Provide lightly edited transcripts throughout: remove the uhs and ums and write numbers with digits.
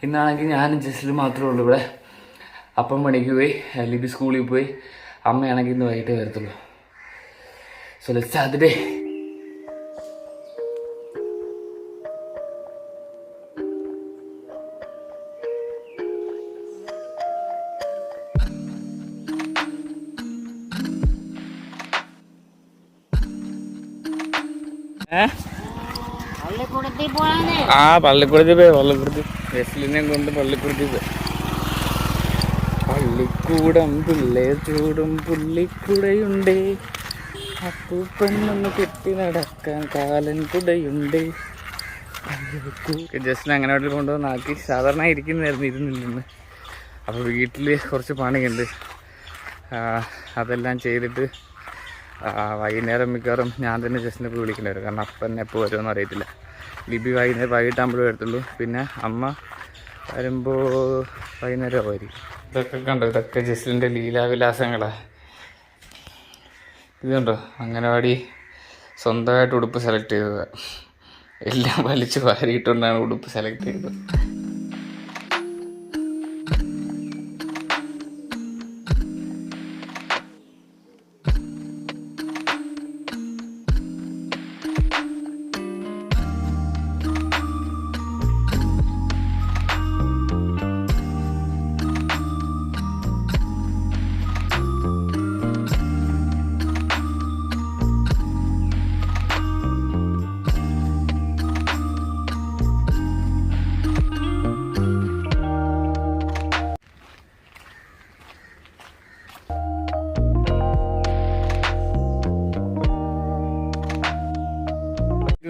ഇന്നാണെങ്കിൽ ഞാനും ജസ്റ്റിൽ മാത്രമേ ഉള്ളൂ ഇവിടെ. അപ്പം പണിക്ക് പോയി, ലിബി സ്കൂളിൽ പോയി. അമ്മയാണെങ്കിൽ ഇന്ന് വൈകിട്ടേ വരത്തുള്ളൂ. So let's start the day. പള്ളിക്കൂടത്തിൽ പോയി ജസ്ലിനെ കൊണ്ട് പള്ളിക്കൂടത്തിൽ പോയി. പള്ളിക്കൂടം പിള്ളേർ ചൂടും പുള്ളിക്കുടയുണ്ട്, അപ്പൂപ്പെണ്ണൊന്ന് കെട്ടി നടക്കാൻ കാലൻ കുടയുണ്ട്. ജസ്റ്റിനെ അങ്ങനെ വീട്ടിൽ കൊണ്ടുവന്നാക്കി. സാധാരണ ഇരുന്നില്ലെന്ന്. അപ്പോൾ വീട്ടിൽ കുറച്ച് പണിയുണ്ട്. അതെല്ലാം ചെയ്തിട്ട് വൈകുന്നേരം മിക്കവാറും ഞാൻ തന്നെ ജസ്റ്റിനെ പോയി വിളിക്കേണ്ടി വരും. കാരണം അപ്പം എപ്പോൾ വരുമെന്ന് അറിയത്തില്ല. ലിബി വൈകിട്ടാകുമ്പോഴേ വരത്തുള്ളൂ. പിന്നെ അമ്മ വരുമ്പോൾ വൈകുന്നേരം ആവുമായിരിക്കും. ഇതൊക്കെ കണ്ടോ, ഇതൊക്കെ ജസ്ലിൻ്റെ ലീലാവിലാസങ്ങളാണ്. ഇതുണ്ടോ, അംഗനവാടി സ്വന്തമായിട്ട് ഉടുപ്പ് സെലക്ട് ചെയ്തത്. എല്ലാം വലിച്ച് വാരിയിട്ടുകൊണ്ടാണ് ഉടുപ്പ് സെലക്ട് ചെയ്തത്.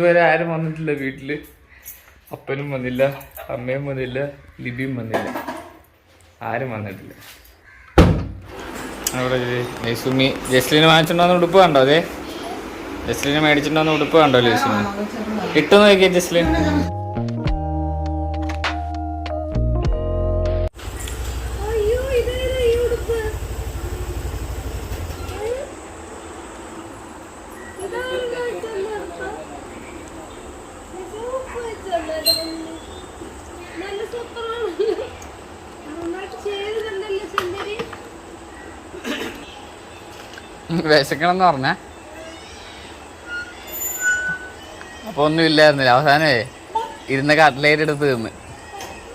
ഇതുവരെ ആരും വന്നിട്ടില്ല വീട്ടിൽ. അപ്പനും വന്നില്ല, അമ്മയും വന്നില്ല, ലിബിയും വന്നില്ല, ആരും വന്നിട്ടില്ല. അവിടെ ലേസുമി ജസ്ലിന് വാങ്ങിച്ചിട്ടുണ്ടോന്ന് ഉടുപ്പ് കണ്ടോ? അതെ, ജസ്ലിന് മേടിച്ചിട്ടുണ്ടോന്ന് ഉടുപ്പ് കണ്ടോ? ലേസുമി കിട്ടുമെന്ന് നോക്കിയാ ജസ്ലിൻ. വിശക്കണമെന്ന് പറഞ്ഞ അപ്പൊ ഒന്നും ഇല്ലായിരുന്നില്ല. അവസാനേ ഇരുന്ന കട്ട്ലേറ്റ് എടുത്ത് തിന്ന്.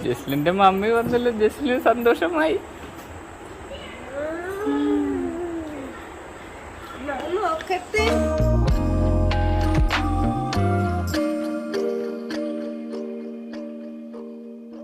ജസ്ലിന്റെ മമ്മി വന്നല്ലോ, ജസ്ലിന് സന്തോഷമായി. നോക്കട്ടെ.